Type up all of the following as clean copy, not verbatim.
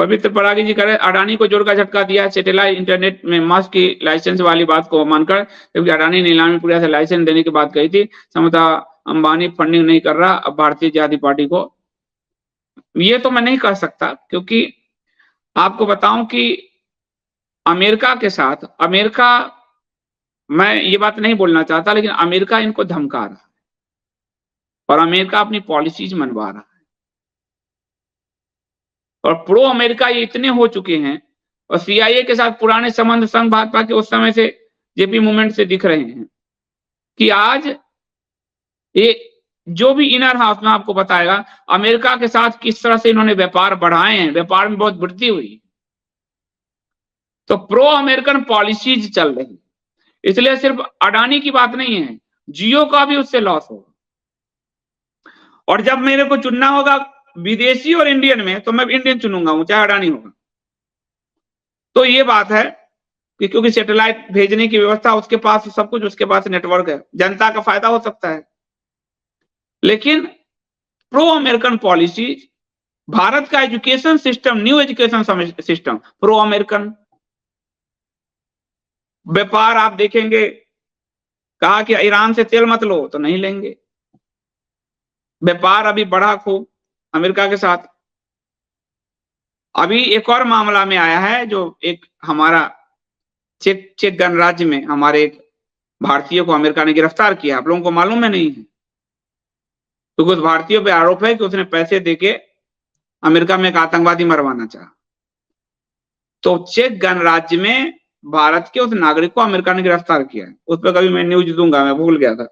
पवित्र परागी जी कह रहे अडानी को जोर का झटका दिया सैटेलाइट इंटरनेट में मस्क की लाइसेंस वाली बात को मानकर, क्योंकि अडानी नीलामी प्रक्रिया से लाइसेंस देने की बात कही थी। समझता अंबानी फंडिंग नहीं कर रहा अब भारतीय जनता पार्टी को। ये तो मैं नहीं कह सकता, क्योंकि आपको बताऊं कि अमेरिका के साथ, अमेरिका, मैं ये बात नहीं बोलना चाहता, लेकिन अमेरिका इनको धमका रहा है और अमेरिका अपनी पॉलिसीज मनवा रहा है। और प्रो अमेरिका ये इतने हो चुके हैं, और सीआईए के साथ पुराने संबंध संघ भाजपा के उस समय से जेपी मूवमेंट से दिख रहे हैं कि आज ये जो भी इनर हाउस में आपको बताएगा अमेरिका के साथ किस तरह से इन्होंने व्यापार बढ़ाए हैं, व्यापार में बहुत वृद्धि हुई। तो प्रो अमेरिकन पॉलिसीज चल रही, इसलिए सिर्फ अडानी की बात नहीं है, जियो का भी उससे लॉस होगा। और जब मेरे को चुनना होगा विदेशी और इंडियन में, तो मैं इंडियन चुनूंगा, चाहे अडानी होगा। तो ये बात है कि क्योंकि सैटेलाइट भेजने की व्यवस्था उसके पास, सब कुछ उसके पास नेटवर्क है, जनता का फायदा हो सकता है। लेकिन प्रो अमेरिकन पॉलिसी, भारत का education system, new education system pro American. व्यापार आप देखेंगे, कहा कि ईरान से तेल मत लो, तो नहीं लेंगे। व्यापार अभी बढ़ा खूब अमेरिका के साथ। अभी एक और मामला में आया है, जो एक हमारा चेक गणराज्य में हमारे एक भारतीय को अमेरिका ने गिरफ्तार किया। आप लोगों को मालूम है? नहीं है, तो कुछ भारतीयों पे आरोप है कि उसने पैसे देके अमेरिका में एक आतंकवादी मरवाना चाहा। तो चेक गणराज्य में भारत के उस नागरिक को अमेरिका ने गिरफ्तार किया है। उस पर कभी मैं न्यूज दूंगा, मैं भूल गया था।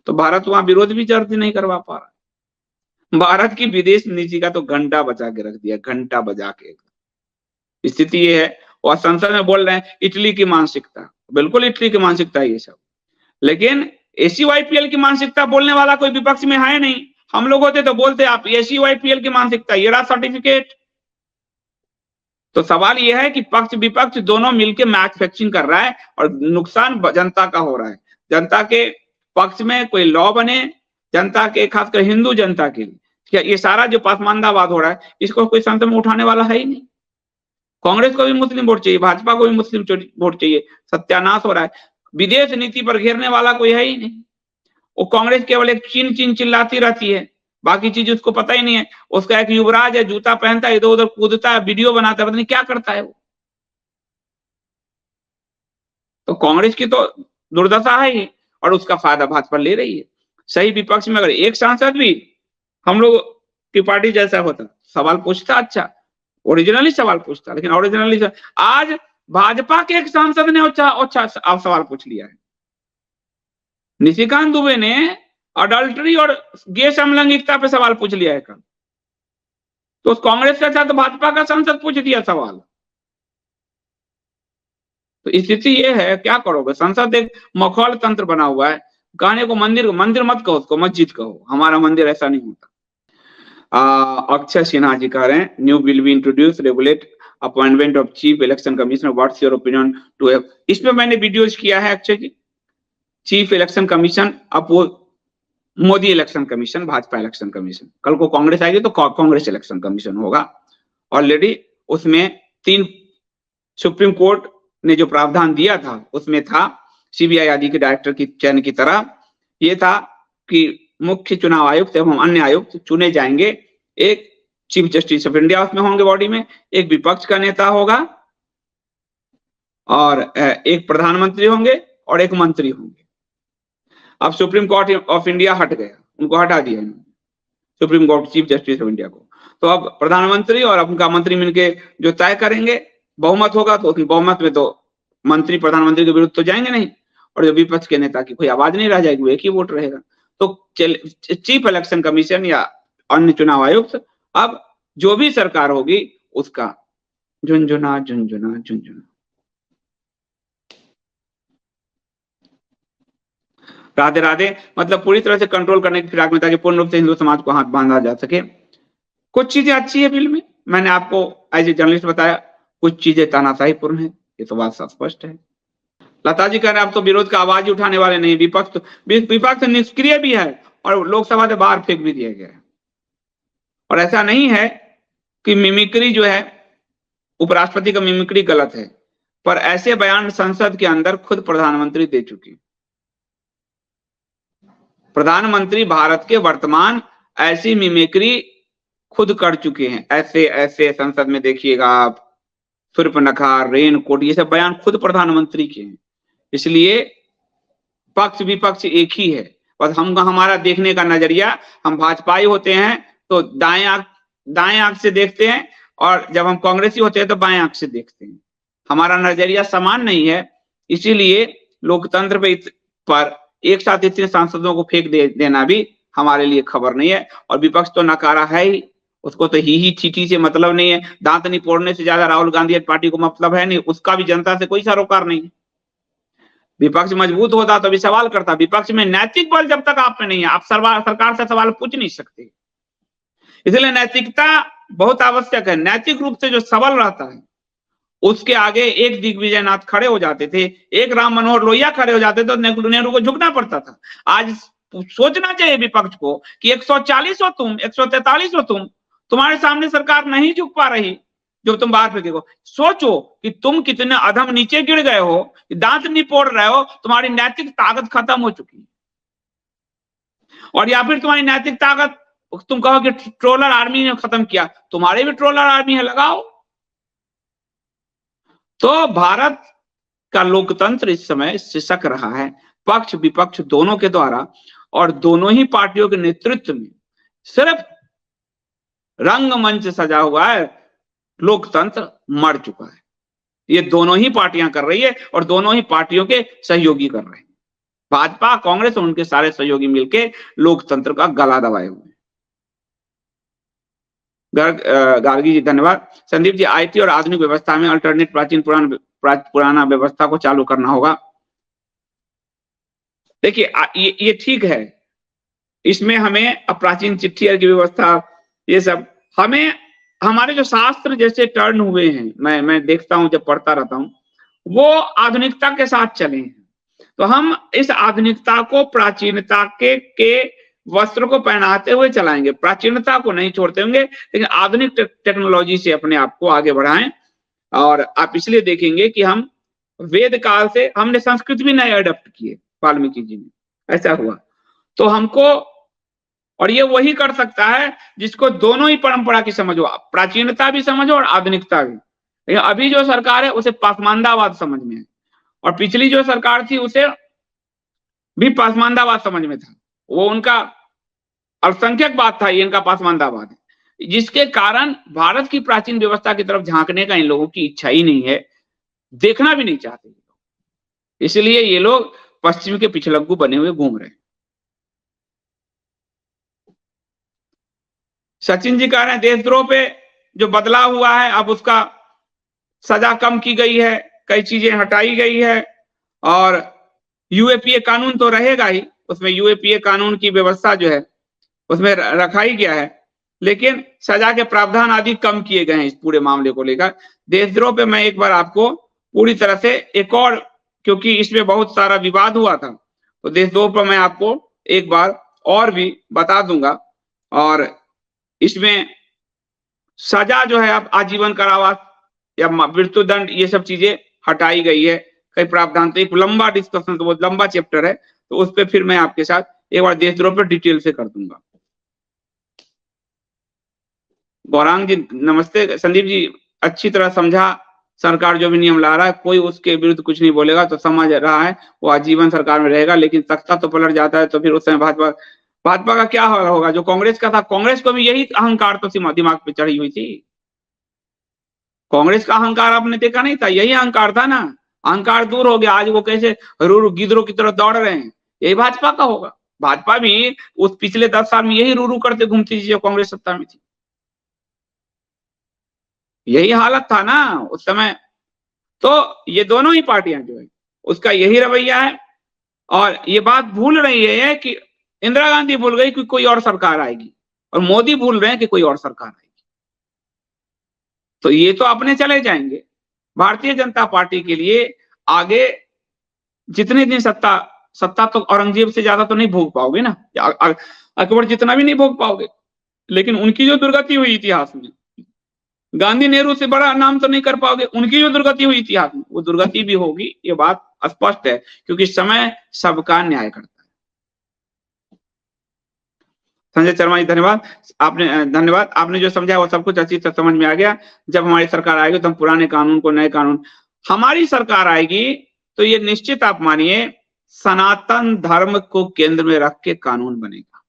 तो भारत वहां विरोध भी दर्ज नहीं करवा पा रहा। भारत की विदेश नीति का तो घंटा बजा के रख दिया, घंटा बजा के। स्थिति ये है, और संसद में बोल रहे हैं इटली की मानसिकता। बिल्कुल इटली की मानसिकता है ये सब, लेकिन एसीवाईपीएल की मानसिकता बोलने वाला कोई विपक्ष में है नहीं। हम लोग होते तो बोलते आप एसीवाईपीएल की मानसिकता, ये रहा सर्टिफिकेट। तो सवाल यह है कि पक्ष विपक्ष दोनों मिलकर मैच फिक्सिंग कर रहा है और नुकसान जनता का हो रहा है। जनता के पक्ष में कोई लॉ बने, जनता के, खासकर हिंदू जनता के लिए। ये सारा जो पासमानदावाद हो रहा है, इसको कोई संसद में उठाने वाला है ही नहीं। कांग्रेस को भी मुस्लिम वोट चाहिए, भाजपा को भी मुस्लिम वोट चाहिए। सत्यानाश हो रहा है। विदेश नीति पर घेरने वाला कोई है ही नहीं। वो कांग्रेस केवल एक चीन चीन चिल्लाती रहती है, बाकी चीज उसको पता ही नहीं है। उसका एक युवराज है, जूता पहनता है, इधर उधर कूदता है, वीडियो बनाता है, पता नहीं क्या करता है वो। तो कांग्रेस की तो दुर्दशा है ही, और उसका फायदा भाजपा ले रही है। सही विपक्ष में अगर एक सांसद भी हम लोग की पार्टी जैसा होता, सवाल पूछता, अच्छा ओरिजिनली सवाल पूछता, लेकिन ओरिजिनली आज भाजपा के एक सांसद ने अच्छा सवाल पूछ लिया है। निशिकांत दुबे ने अडल्टरी और गे समलैंगिकता पे सवाल पूछ लिया है कल। तो उस कांग्रेस के साथ भाजपा का सांसद पूछ दिया सवाल। तो स्थिति ये है, क्या करोगे? संसद एक मखौल तंत्र बना हुआ है। कहने को मंदिर मत कहो, उसको मस्जिद कहो। हमारा मंदिर ऐसा नहीं होता। अक्षय सिन्हा जी कह रहे हैं new bill be introduce regulate appointment of chief election commissioner, what's your opinion to have. इसमें मैंने वीडियोज किया है Akshay ji. Chief election commission, अब वो Modi election commission, Bhajpa election commission. कल को कांग्रेस आएगी तो कांग्रेस इलेक्शन कमीशन होगा। ऑलरेडी उसमें 3 सुप्रीम कोर्ट ने जो प्रावधान दिया था उसमें था सीबीआई आदि के डायरेक्टर की चयन की तरह ये था कि मुख्य चुनाव आयुक्त एवं अन्य आयुक्त चुने जाएंगे। एक चीफ जस्टिस ऑफ इंडिया उसमें होंगे बॉडी में, एक विपक्ष का नेता होगा, और एक प्रधानमंत्री होंगे और एक मंत्री होंगे। अब सुप्रीम कोर्ट ऑफ इंडिया हट गया, उनको हटा दिया इन्होंने, supreme court chief justice of India को। तो अब प्रधानमंत्री और उनका मंत्री मिलके जो तय करेंगे, बहुमत होगा तो बहुमत में तो मंत्री प्रधानमंत्री के विरुद्ध तो जाएंगे नहीं, और जो विपक्ष के नेता की कोई आवाज नहीं रह जाएगी, वो एक ही वोट रहेगा। तो चीफ इलेक्शन कमीशन या अन्य चुनाव आयुक्त, अब जो भी सरकार होगी उसका झुनझुना झुनझुना झुनझुना। राधे राधे, मतलब पूरी तरह से कंट्रोल करने की फिराक में, ताकि पूर्ण रूप से हिंदू समाज को हाथ बांधा जा सके। कुछ चीजें अच्छी है बिल में, मैंने आपको एज ए जर्नलिस्ट बताया, कुछ चीजें तानाशाहीपूर्ण है, ये तो बात स्पष्ट है। लता जी कह रहे हैं आप तो विरोध का आवाज उठाने वाले नहीं, विपक्ष निष्क्रिय भी है और लोकसभा से बाहर फेंक भी दिया गया है। और ऐसा नहीं है कि मिमिक्री जो है, उपराष्ट्रपति का मिमिक्री गलत है, पर ऐसे बयान संसद के अंदर खुद प्रधानमंत्री दे चुके हैं। प्रधानमंत्री भारत के वर्तमान ऐसी मिमिक्री खुद कर चुके हैं। ऐसे ऐसे संसद में देखिएगा आप, सूर्पनखा, रेनकोट, ये सब बयान खुद प्रधानमंत्री के हैं। इसलिए पक्ष विपक्ष एक ही है, बस हम हमारा देखने का नजरिया, हम भाजपाई होते हैं तो दाएं आंख से देखते हैं, और जब हम कांग्रेसी होते हैं तो बाएं आंख से देखते हैं। हमारा नजरिया समान नहीं है, इसीलिए लोकतंत्र पर एक साथ इतने सांसदों को फेंक देना भी हमारे लिए खबर नहीं है। और विपक्ष तो नकारा है ही, उसको तो ही चीटी से मतलब नहीं है, दांत नहीं फोड़ने से ज्यादा राहुल गांधी पार्टी को मतलब है नहीं, उसका भी जनता से कोई सरोकार नहीं। विपक्ष मजबूत होता तो भी सवाल करता। विपक्ष में नैतिक बल जब तक आप में नहीं है, आप सरकार से सवाल पूछ नहीं सकते। इसलिए नैतिकता बहुत आवश्यक है। नैतिक रूप से जो सबल रहता है, उसके आगे एक दिग्विजय नाथ खड़े हो जाते थे, एक राम मनोहर लोहिया खड़े हो जाते थे, तो नेहरू को झुकना पड़ता था। आज सोचना चाहिए विपक्ष को कि 140 हो तुम, 143 हो तुम, तुम्हारे सामने सरकार नहीं झुक पा रही, जो तुम बाहर फेंके हो। सोचो कि तुम कितने अधम नीचे गिर गए हो, दांत नहीं फोड़ रहे हो, तुम्हारी नैतिक ताकत खत्म हो चुकी है। और या फिर तुम्हारी नैतिक ताकत, तुम कहो कि ट्रोलर आर्मी ने खत्म किया, तुम्हारे भी ट्रोलर आर्मी है, लगाओ। तो भारत का लोकतंत्र इस समय सिसक रहा है, पक्ष विपक्ष दोनों के द्वारा, और दोनों ही पार्टियों के नेतृत्व में सिर्फ रंगमंच सजा हुआ है, लोकतंत्र मर चुका है। ये दोनों ही पार्टियां कर रही है, और दोनों ही पार्टियों के सहयोगी कर रहे हैं। भाजपा, कांग्रेस और उनके सारे सहयोगी मिलकर लोकतंत्र का गला दबाए हुए हैं। गार्गी जी धन्यवाद। संदीप जी, आईटी और आधुनिक व्यवस्था में अल्टरनेट प्राचीन पुराना व्यवस्था को चालू करना होगा। देखिए ये ठीक है, इसमें हमें प्राचीन चिट्ठी की व्यवस्था, ये सब हमें, हमारे जो शास्त्र जैसे टर्न हुए हैं, मैं देखता हूं, जब पढ़ता रहता हूं, वो आधुनिकता के साथ चले हैं। तो हम इस आधुनिकता को प्राचीनता के वस्त्र को पहनाते हुए चलाएंगे, प्राचीनता को नहीं छोड़ते होंगे, लेकिन आधुनिक टेक्नोलॉजी से अपने आप को आगे बढ़ाएं। और आप इसलिए देखेंगे कि हम वेद काल से, हमने संस्कृत भी नए अडॉप्ट किए, वाल्मीकि जी ने, ऐसा हुआ। तो हमको, और ये वही कर सकता है जिसको दोनों ही परंपरा की समझ हो, प्राचीनता भी समझ हो और आधुनिकता भी। लेकिन अभी जो सरकार है उसे पासमानदावाद समझ में है, और पिछली जो सरकार थी उसे भी पासमानदावाद समझ में था। वो उनका अल्पसंख्यक बात था, ये इनका पासमानदावाद है, जिसके कारण भारत की प्राचीन व्यवस्था की तरफ झांकने का इन लोगों की इच्छा ही नहीं है, देखना भी नहीं चाहते। इसलिए ये लोग पश्चिम के पिछलग्गू बने हुए घूम रहे हैं। सचिन जी कह रहे हैं देशद्रोह पे जो बदलाव हुआ है, अब उसका सजा कम की गई है, कई चीजें हटाई गई है, और यूएपीए कानून तो रहेगा ही, उसमें यूएपीए कानून की व्यवस्था जो है उसमें रखा ही गया है, लेकिन सजा के प्रावधान आदि कम किए गए हैं इस पूरे मामले को लेकर। देशद्रोह पे मैं एक बार आपको पूरी तरह से एक और, क्योंकि इसमें बहुत सारा विवाद हुआ था, तो देशद्रोह पर मैं आपको एक बार और भी बता दूंगा। और इसमें सजा जो है अब आजीवन कारावास या मृत्युदंड, ये सब चीजें हटाई गई है, कई प्रावधान। तो एक लंबा डिस्कशन, तो वो लंबा चैप्टर है, तो उस पर फिर मैं आपके साथ एक बार देशद्रोह पर डिटेल से कर दूंगा। गौरांग जी नमस्ते। संदीप जी, अच्छी तरह समझा, सरकार जो भी नियम ला रहा है कोई उसके विरुद्ध कुछ नहीं बोलेगा, तो समझ रहा है वो आजीवन सरकार में रहेगा, लेकिन तख्ता तो पलट जाता है, तो फिर उस समय भाजपा का क्या हाल होगा? जो कांग्रेस का था, कांग्रेस को भी यही अहंकार तो दिमाग पे चढ़ी हुई थी। कांग्रेस का अहंकार आपने देखा नहीं था, यही अहंकार था ना। अहंकार दूर हो गया, आज वो कैसे रूरू गिदरों की तरह दौड़ रहे हैं, यही भाजपा का होगा। भाजपा भी उस पिछले 10 साल में यही रूरू करते घूमती थी जो कांग्रेस सत्ता में थी, यही हालत था ना उस समय। तो ये दोनों ही पार्टियां जो है उसका यही रवैया है, और ये बात भूल रही है कि इंदिरा गांधी भूल गई कि कोई और सरकार आएगी, और मोदी भूल रहे हैं कि कोई और सरकार आएगी। तो ये तो अपने चले जाएंगे। भारतीय जनता पार्टी के लिए आगे जितने दिन सत्ता तो औरंगजेब से ज्यादा तो नहीं भोग पाओगे ना, अकबर जितना भी नहीं भोग पाओगे, लेकिन उनकी जो दुर्गति हुई इतिहास में, गांधी नेहरू से बड़ा नाम तो नहीं कर पाओगे, उनकी जो दुर्गति हुई इतिहास में वो दुर्गति भी होगी, ये बात स्पष्ट है, क्योंकि समय सबका न्याय करता है। संजय शर्मा जी धन्यवाद, आपने जो समझा वो सब कुछ अच्छी तरह समझ में आ गया। जब हमारी सरकार आएगी तो हम पुराने कानून को नए कानून, हमारी सरकार आएगी तो ये निश्चित आप मानिए सनातन धर्म को केंद्र में रख के कानून बनेगा,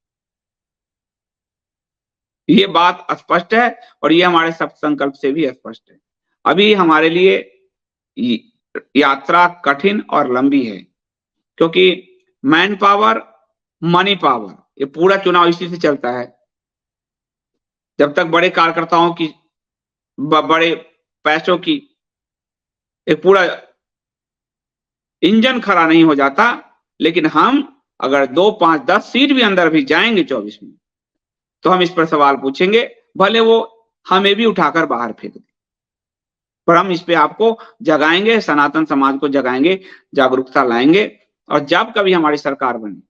ये बात स्पष्ट है और ये हमारे सब संकल्प से भी स्पष्ट है। अभी हमारे लिए यात्रा कठिन और लंबी है, क्योंकि मैन पावर, मनी पावर, ये पूरा चुनाव इसी से चलता है। जब तक बड़े कार्यकर्ताओं की, बड़े पैसों की एक पूरा इंजन खड़ा नहीं हो जाता, लेकिन हम अगर 2, 5, 10 सीट भी अंदर भी जाएंगे 24 में, तो हम इस पर सवाल पूछेंगे, भले वो हमें भी उठाकर बाहर फेंक दें, पर हम इस पे आपको जगाएंगे, सनातन समाज को जगाएंगे, जागरूकता लाएंगे। और जब कभी हमारी सरकार बने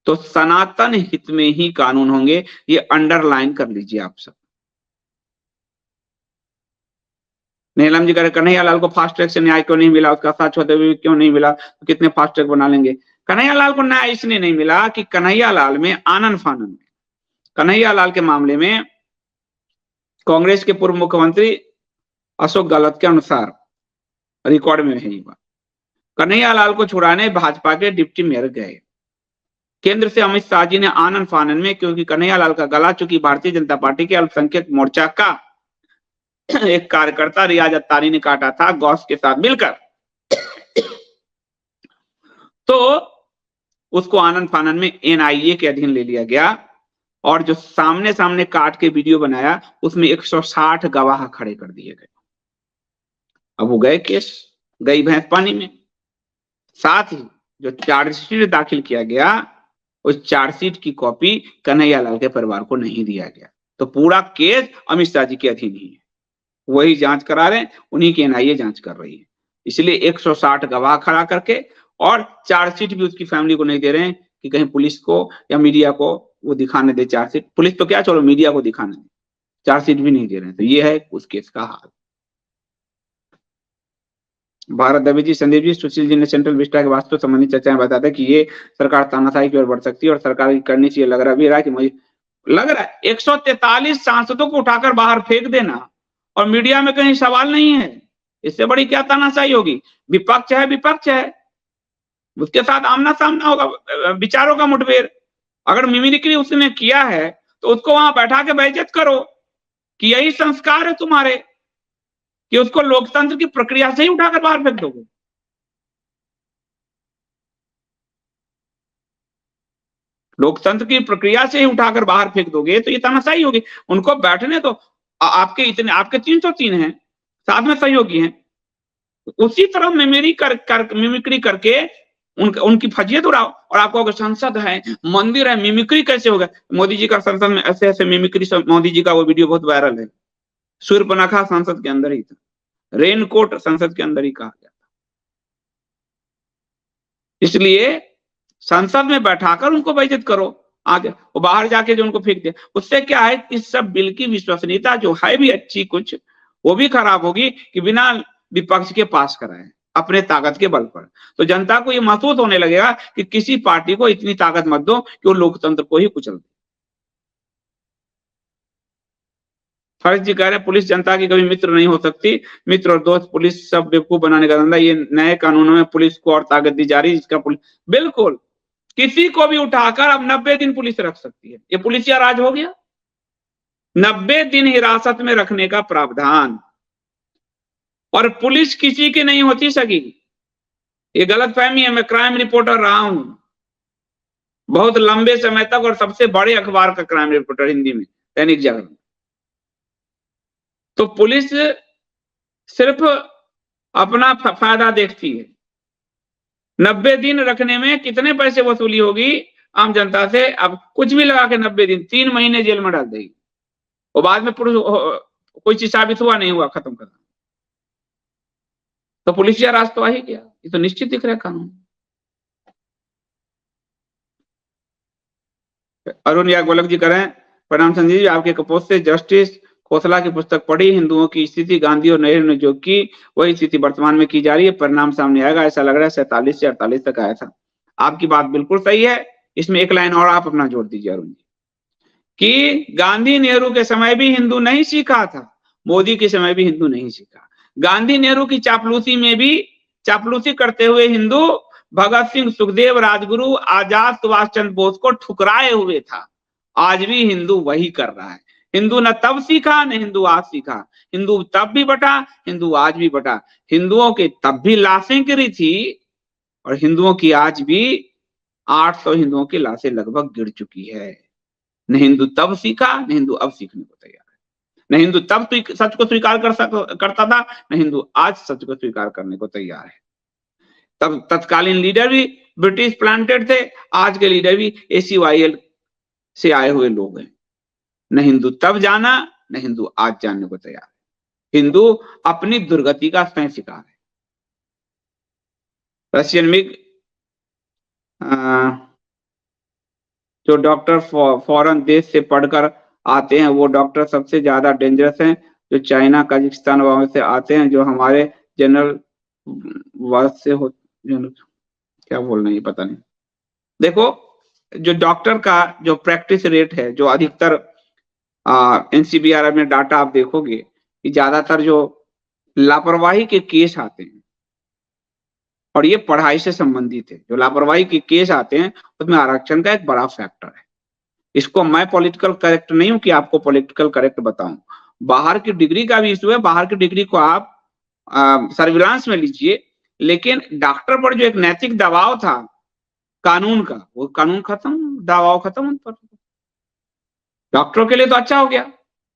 तो सनातन हित में ही कानून होंगे, ये अंडरलाइन कर लीजिए आप सब। नीलम जी कह रहे कन्हैयालाल को फास्ट ट्रैक से न्याय क्यों नहीं मिला, उसका सच होते हुए क्यों नहीं मिला, तो कितने फास्ट ट्रैक बना लेंगे। कन्हैयालाल को न्याय इसलिए नहीं मिला कि कन्हैयालाल में आनन फानन में, कन्हैयालाल के मामले में कांग्रेस के पूर्व मुख्यमंत्री अशोक गहलोत के अनुसार रिकॉर्ड में है ये बात, कन्हैयालाल को छुड़ाने भाजपा के डिप्टी मेयर गए, केंद्र से अमित शाह जी ने आनन फानन में, क्योंकि कन्हैयालाल का गला चूंकि भारतीय जनता पार्टी के अल्पसंख्यक मोर्चा का एक कार्यकर्ता रियाज अत्तारी ने काटा था गौस के साथ मिलकर, तो उसको आनन फानन में एनआईए के अधीन ले लिया गया, और जो सामने सामने काट के वीडियो बनाया उसमें 160 गवाह खड़े कर दिए गए। अब वो गए केस, गई भैंस पानी में। साथ ही जो चार्जशीट दाखिल किया गया, उस चार्जशीट की कॉपी कन्हैयालाल के परिवार को नहीं दिया गया, तो पूरा केस अमित शाह जी के अधीन ही है, वही जांच करा रहे हैं, उन्हीं की एनआईए जांच कर रही है। इसलिए 160 गवाह खड़ा करके, और चार्जशीट भी उसकी फैमिली को नहीं दे रहे हैं कि कहीं पुलिस को या मीडिया को वो दिखाने दे चार्जशीट, पुलिस तो क्या छोड़ो मीडिया को दिखाने दे, चार्जशीट भी नहीं दे रहे हैं। तो ये है उस केस का हाल। भारत दवे जी, संदीप जी, सुशील जी ने सेंट्रल विस्टा के वास्तव संबंधी चर्चाएं बताते कि ये सरकार तानाशाही की ओर बढ़ सकती है और सरकार की करनी चाहिए। लग रहा है कि मुझे लग रहा है 143 सांसदों को उठाकर बाहर फेंक देना और मीडिया में कहीं सवाल नहीं है, इससे बड़ी क्या तानाशाही होगी। विपक्ष है, विपक्ष है, उसके साथ आमना सामना होगा, विचारों का मुठभेड़। अगर मिमिक्री उसने किया है तो उसको वहां बैठा के बेइज्जत करो कि यही संस्कार है तुम्हारे, कि उसको लोकतंत्र की प्रक्रिया से ही उठाकर बाहर फेंक दोगे। लोकतंत्र की प्रक्रिया से ही उठाकर बाहर फेंक दोगे तो ये तानाशाही होगी। उनको बैठने तो, आपके 303 हैं, साथ में सहयोगी हैं, उसी तरह मिमिक्री करके उनकी फजीयत उड़ाओ, और आपको संसद है, मंदिर है, मिमिक्री कैसे होगा। मोदी जी का संसद में ऐसे ऐसे मिमिक्री, मोदी जी का वो वीडियो बहुत वायरल है, सूर्पनखा संसद के अंदर ही था, रेनकोट संसद के अंदर ही कहा गया था। इसलिए संसद में बैठाकर उनको बेइज्जत करो, आगे वो बाहर जाके जो उनको फेंक दिया, उससे क्या है, इस सब बिल की विश्वसनीयता जो है भी अच्छी कुछ, वो भी खराब होगी कि बिना विपक्ष के पास कराए अपने ताकत के बल पर। तो जनता को ये महसूस होने लगेगा कि किसी पार्टी को इतनी ताकत मत दो कि वो लोकतंत्र को ही कुचल दे। फर्ज जी कह रहे हैं पुलिस जनता की कभी मित्र नहीं हो सकती, मित्र और दोस्त पुलिस सब बेवकूफ बनाने का धंधा, ये नए कानूनों में पुलिस को और ताकत दी जा रही है, जिसका पुलिस बिल्कुल किसी को भी उठाकर अब 90 दिन पुलिस रख सकती है। ये पुलिसिया राज हो गया, 90 दिन हिरासत में रखने का प्रावधान, और पुलिस किसी की नहीं होती सगी। ये गलतफहमी है, मैं क्राइम रिपोर्टर रहा हूं बहुत लंबे समय तक, और सबसे बड़े अखबार का क्राइम रिपोर्टर हिंदी में, दैनिक जागरण। तो पुलिस सिर्फ अपना फायदा देखती है। 90 दिन रखने में कितने पैसे वसूली होगी आम जनता से, अब कुछ भी लगा के 90 दिन, 3 महीने जेल में डाल देगी, और बाद में कोई चीज साबित हुआ नहीं हुआ, खत्म कर। तो पुलिसिया राज तो आ ही गया, ये तो निश्चित दिख रहा है कानून। अरुण याग गोलक जी करें, प्रणाम संजीव जी, आपके कपोत से जस्टिस खोसला की पुस्तक पढ़ी, हिंदुओं की स्थिति गांधी और नेहरू ने जो की वही स्थिति वर्तमान में की जा रही है, परिणाम सामने आएगा। ऐसा लग रहा है 47 से 48 तक आया था। आपकी बात बिल्कुल सही है। इसमें एक लाइन और आप अपना जोड़ दीजिए अरुण जी, कि गांधी नेहरू के समय भी हिंदू नहीं सीखा था, मोदी के समय भी हिंदू नहीं सीखा। गांधी नेहरू की चापलूसी में भी चापलूसी करते हुए हिंदू भगत सिंह, सुखदेव, राजगुरु, आजाद, सुभाष चंद्र बोस को ठुकराए हुए था। आज भी हिंदू वही कर रहा है। हिंदू न तब सीखा न हिंदू आज सीखा। हिंदू तब भी बटा, हिंदू आज भी बटा। हिंदुओं के तब भी लाशें गिरी थी और हिंदुओं की आज भी 800 हिंदुओं की लाशें लगभग गिर चुकी है। न हिंदू तब सीखा न हिंदू अब सीखने को तैयार है। न हिंदू तब सच को स्वीकार करता था, न हिंदू आज सच को स्वीकार करने को तैयार है। तब तत्कालीन लीडर भी ब्रिटिश प्लांटेड थे, आज के लीडर भी ACYL से आए हुए लोग हैं। न हिंदू तब जाना न हिंदू आज जानने को तैयार है। हिंदू अपनी दुर्गति का स्वयं शिकार है। रशियन मिग जो डॉक्टर फॉरेन देश से पढ़कर आते हैं वो डॉक्टर सबसे ज्यादा डेंजरस हैं, जो चाइना, कजाकिस्तान वहां से आते हैं, जो हमारे जनरल वर्ष से हो, क्या बोलना है पता नहीं। देखो, जो डॉक्टर का जो प्रैक्टिस रेट है, जो अधिकतर NCBR में डाटा आप देखोगे कि ज्यादातर जो लापरवाही के केस आते हैं और ये पढ़ाई से संबंधित है, जो लापरवाही के केस आते हैं उसमें आरक्षण का एक बड़ा फैक्टर है। इसको मैं पॉलिटिकल करेक्ट नहीं हूं कि आपको पॉलिटिकल करेक्ट बताऊं। बाहर की डिग्री का भी इशू है, बाहर की डिग्री को आप सर्विलांस में लीजिए, लेकिन डॉक्टर पर जो एक नैतिक दबाव था कानून का, वो कानून खत्म, दबाव खत्म उन पर। डॉक्टरों के लिए तो अच्छा हो गया,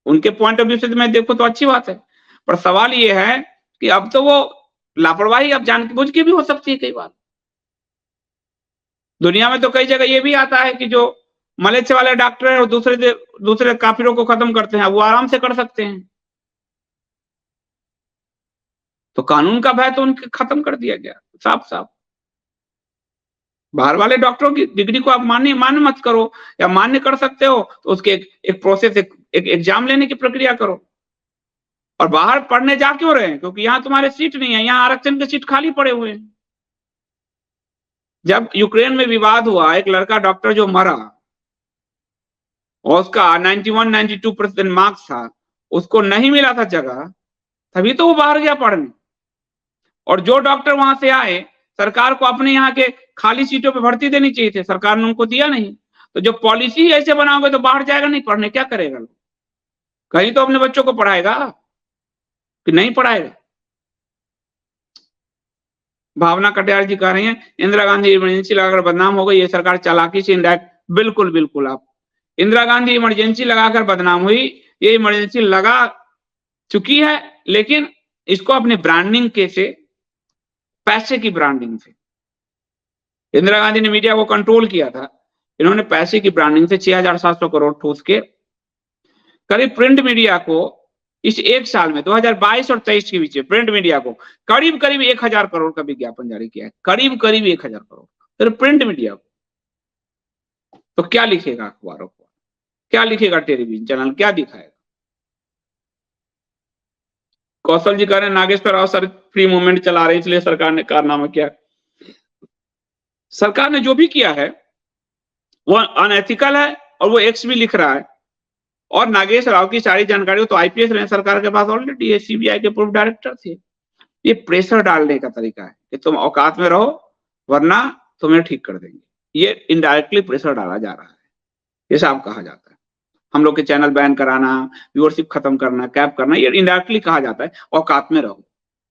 उनके पॉइंट ऑफ व्यू से मैं देखो तो अच्छी बात है, पर सवाल ये है कि अब तो वो लापरवाही अब जानबूझ के भी हो सकती है कई बार। दुनिया में तो कई जगह ये भी आता है कि जो मलेच्छे वाले डॉक्टर है और दूसरे काफिरों को खत्म करते हैं, वो आराम से कर सकते हैं। तो कानून का भय तो उनके खत्म कर दिया गया साफ साफ। बाहर वाले डॉक्टरों की डिग्री को आप मान्य मत करो, या मान्य कर सकते हो तो उसके एक प्रोसेस, एक एग्जाम लेने की प्रक्रिया करो। और बाहर पढ़ने जा क्यों रहे हैं? क्योंकि यहाँ तुम्हारे सीट नहीं है, यहाँ आरक्षण के सीट खाली पड़े हुए हैं। जब यूक्रेन में विवाद हुआ, एक लड़का डॉक्टर जो मरा और उसका 91-92% मार्क्स था, उसको नहीं मिला था जगह, तभी तो वो बाहर गया पढ़ने। और जो डॉक्टर वहां से आए, सरकार को अपने यहाँ के खाली सीटों पे भर्ती देनी चाहिए थी, सरकार ने उनको दिया नहीं। तो जो पॉलिसी ऐसे बनाओगे तो बाहर जाएगा नहीं पढ़ने, क्या करेगा? कहीं तो अपने बच्चों को पढ़ाएगा कि नहीं पढ़ाएगा? भावना कटियार जी कह रही हैं इंदिरा गांधी इमरजेंसी लगाकर बदनाम हो गई, ये सरकार चालाकी से इनडायरेक्ट। बिल्कुल बिल्कुल, आप इंदिरा गांधी इमरजेंसी लगाकर बदनाम हुई, ये इमरजेंसी लगा चुकी है, लेकिन इसको अपने ब्रांडिंग के से, पैसे की ब्रांडिंग से। इंदिरा गांधी ने मीडिया को कंट्रोल किया था, इन्होंने पैसे की ब्रांडिंग से 6700 करोड़ ठूस के करीब प्रिंट मीडिया को इस एक साल में 2022 और 23 के बीच में प्रिंट मीडिया को करीब 1000 करोड़ का विज्ञापन जारी किया है, करीब 1000 करोड़। तो प्रिंट मीडिया को तो क्या लिखेगा अखबारों को, क्या लिखेगा टेलीविजन चैनल, क्या दिखाएगा? कौशल जी कह रहे हैं Nageshwar Rao sir free movement चला रहे इसलिए सरकार ने कारनामा किया। सरकार ने जो भी किया है वो अनएथिकल है और वो एक्स भी लिख रहा है। और नागेश्वर राव की सारी जानकारी तो IPS रहे सरकार के पास ऑलरेडी, CBI के पूर्व डायरेक्टर थे। ये प्रेशर डालने का तरीका है कि तुम औकात में रहो वरना तुम्हें ठीक कर देंगे। ये इनडायरेक्टली प्रेशर डाला जा रहा है, ये सब कहा जाता है। हम लोग के चैनल बैन कराना, व्यूअरशिप खत्म करना, कैप करना, ये इनडायरेक्टली कहा जाता है औकात में रहो,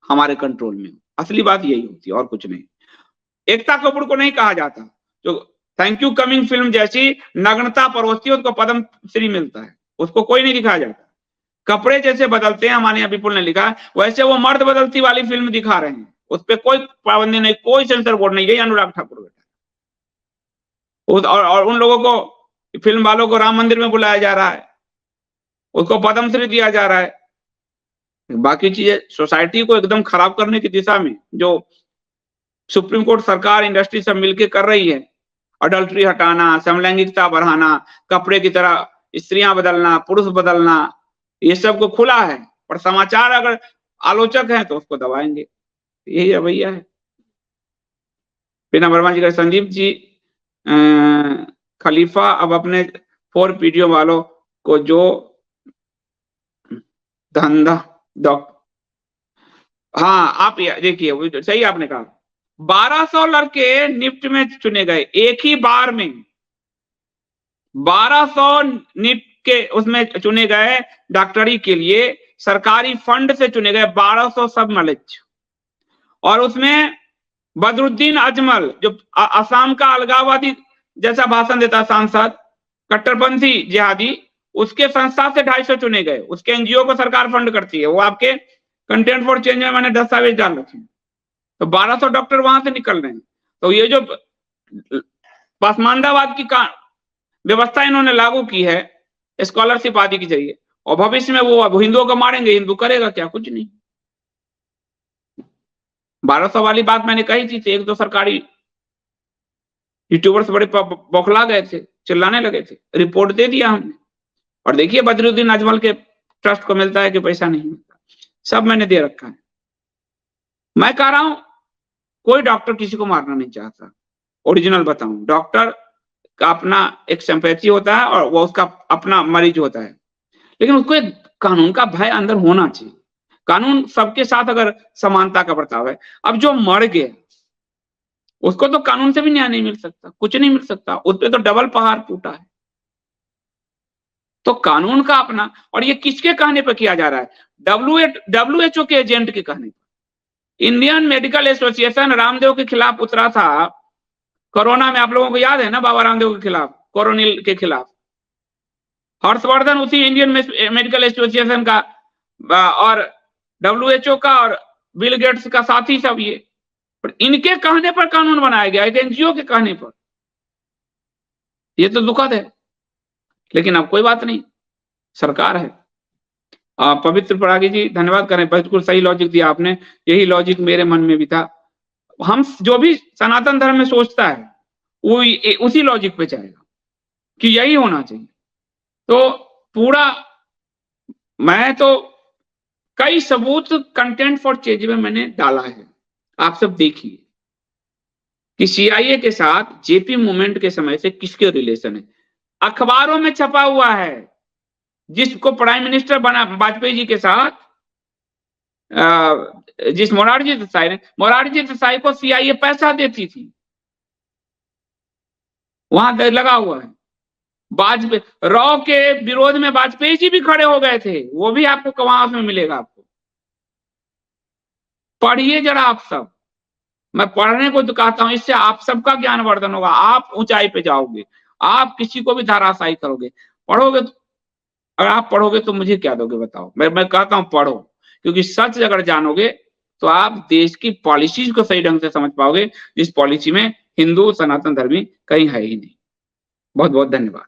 हमारे कंट्रोल में। असली बात यही होती है और कुछ नहीं। एकता कपूर को नहीं कहा जाता, जो थैंक यू कमिंग फिल्म जैसी नग्नता परोसती है उसको पद्म श्री मिलता है, उसको कोई नहीं दिखाया जाता। कपड़े जैसे बदलते हैं, हमारे यहाँ विपुल ने लिखा, वैसे वो मर्द बदलती वाली फिल्म दिखा रहे हैं, उस पर कोई पाबंदी नहीं, कोई सेंसर बोर्ड नहीं। यही अनुराग ठाकुर बेटा। और उन लोगों को, फिल्म वालों को राम मंदिर में बुलाया जा रहा है, उसको पद्मश्री दिया जा रहा है। बाकी चीजें सोसाइटी को एकदम खराब करने की दिशा में जो सुप्रीम कोर्ट, सरकार, इंडस्ट्री सब मिलकर कर रही है, अडल्ट्री हटाना, समलैंगिकता बढ़ाना, कपड़े की तरह स्त्रियां बदलना, पुरुष बदलना, ये सबको खुला है, पर समाचार अगर आलोचक हैं तो उसको दबाएंगे। यही रवैया है। बिना वर्मा जी का संदीप जी खलीफा अब अपने 4 पीडीओ वालों को जो धंधा हाँ, आप देखिए सही आपने कहा, 1200 लड़के निफ्ट में चुने गए एक ही बार में, 1200 निफ्ट के उसमें चुने गए डॉक्टरी के लिए, सरकारी फंड से चुने गए 1200 सब नॉलेज। और उसमें बदरुद्दीन अजमल जो असम का अलगाववादी जैसा भाषण देता सांसद, कट्टरपंथी जिहादी, उसके संस्था से 250 चुने गए। उसके एनजीओ को सरकार फंड करती है, वो आपके कंटेंट फॉर चेंज में मैंने दस्तावेज डाल रखे हैं। तो 1200 डॉक्टर वहां से निकल रहे हैं। तो ये जो पासमांडावाद की व्यवस्था इन्होंने लागू की है स्कॉलरशिप आदि के जरिए, और भविष्य में वो हिंदुओं को मारेंगे, हिंदू करेगा क्या? कुछ नहीं। 1200 वाली बात मैंने कही थी, एक दो सरकारी यूट्यूबर्स बड़े बौखला गए थे, चिल्लाने लगे थे, रिपोर्ट दे दिया हमने। और देखिए बदरुद्दीन अजमल के ट्रस्ट को मिलता है कि पैसा नहीं मिलता, सब मैंने दे रखा है। मैं कह रहा हूं कोई डॉक्टर किसी को मारना नहीं चाहता, ओरिजिनल बताऊं, डॉक्टर का अपना एक सिंपैथी होता है और वो उसका अपना मरीज होता है, लेकिन उसको एक कानून का भय अंदर होना चाहिए। कानून सबके साथ अगर समानता का बर्ताव है। अब जो मर गया उसको तो कानून से भी न्याय नहीं मिल सकता, कुछ नहीं मिल सकता, उस पर तो डबल पहाड़ टूटा है। तो कानून का अपना, और ये किसके कहने पर किया जा रहा है? WHO के एजेंट के कहने पर। इंडियन मेडिकल एसोसिएशन रामदेव के खिलाफ उतरा था कोरोना में, आप लोगों को याद है ना, बाबा रामदेव के खिलाफ, कोरोनिल के खिलाफ। हर्षवर्धन उसी इंडियन मेडिकल एसोसिएशन का और WHO का और बिल गेट्स का साथी सब ये, पर इनके कहने पर कानून बनाया गया, एक एनजीओ के कहने पर। ये तो दुखद है, लेकिन अब कोई बात नहीं, सरकार है। पवित्र परागी जी धन्यवाद करें, बिल्कुल सही लॉजिक दिया आपने, यही लॉजिक मेरे मन में भी था। हम जो भी सनातन धर्म में सोचता है वो उसी लॉजिक पे जाएगा कि यही होना चाहिए। तो पूरा मैं तो कई सबूत कंटेंट फॉर चेंज में मैंने डाला है, आप सब देखिए कि CIA के साथ जेपी मूवमेंट के समय से किसके रिलेशन है। अखबारों में छपा हुआ है, जिसको प्राइम मिनिस्टर बना वाजपेयी जी के साथ, जिस मोरारजी देसाई को CIA पैसा देती थी, वहां लगा हुआ है। वाजपेयी रॉ के विरोध में वाजपेयी जी भी खड़े हो गए थे, वो भी आपको वहां में मिलेगा। आपको पढ़िए जरा आप सब, मैं पढ़ने को तो कहता हूं, इससे आप सबका ज्ञानवर्धन होगा, आप ऊंचाई पे जाओगे, आप किसी को भी धाराशायी करोगे। पढ़ोगे तो, अगर आप पढ़ोगे तो मुझे क्या दोगे बताओ? मैं कहता हूं पढ़ो, क्योंकि सच अगर जानोगे तो आप देश की पॉलिसीज को सही ढंग से समझ पाओगे, जिस पॉलिसी में हिंदू सनातन धर्मी कहीं है ही नहीं। बहुत बहुत धन्यवाद।